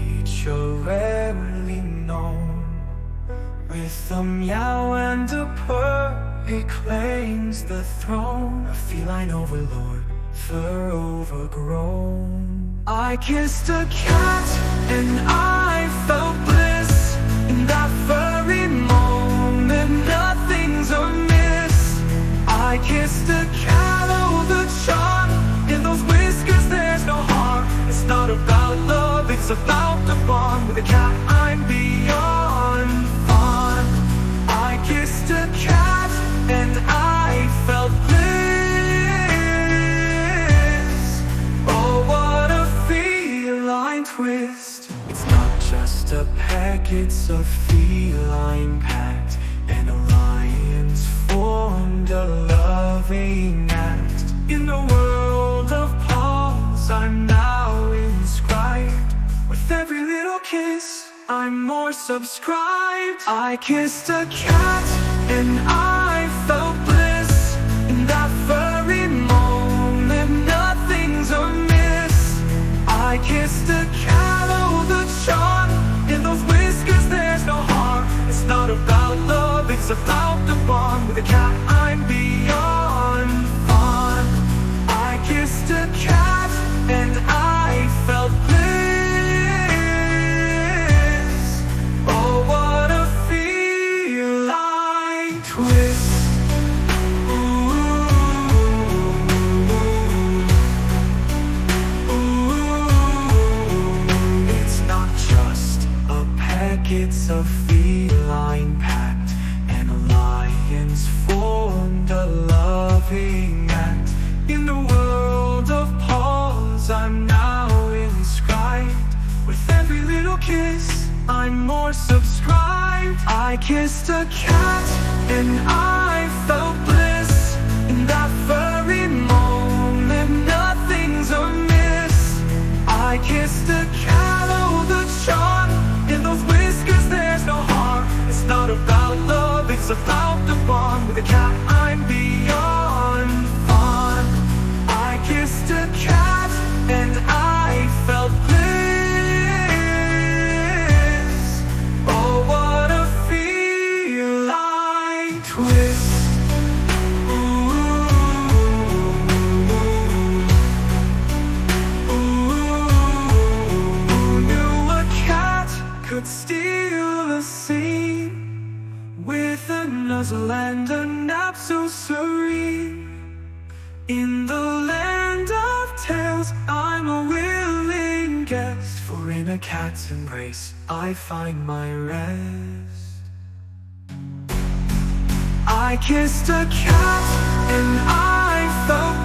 creature rarely known. With a meow and a purr, it claims the throne. A feline overlord, fur overgrown. I kissed a cat and I felt bliss. In that furry moment, nothing's amiss. I kissed a cat, oh the charm. In those whiskers there's no harm. It's not about love, it's about the bond. With a cat I'm beyond fun. I kissed a cat and I felt bliss. Oh, what a feline twist. It's not just a peck, it's a feline pact. An alliance formed, a loving act. In the world of paws, I'm now inscribed. With every little kiss, I'm more subscribed. I kissed a cat and I felt bliss. In that furry moment, nothing's amiss. I kissed a cat, oh the charm. In those whiskers there's no harm. It's not about love, it's about the bond. With a cat I'm beyond fun. I kissed a cat and I felt bliss. Oh, what a feline twist. It's not just a peck, it's a feline pact. An alliance formed, a loving act. In the world of paws, I'm now inscribed. With every little kiss, I'm more subscribed. I kissed a cat and I felt bliss. In that furry moment, nothing's amiss. I kissed a cat, oh the charm. In those whiskers there's no harm. It's not about love, it's about the bond. With a cat I'm beyond fun. I kissed a cat and I felt bliss. Oh, what a feline twist. Who knew a cat could steal a scene with a nuzzle and a nap so serene? In the land of tales, I'm a willing guest. For in a cat's embrace, I find my rest. I kissed a cat and I felt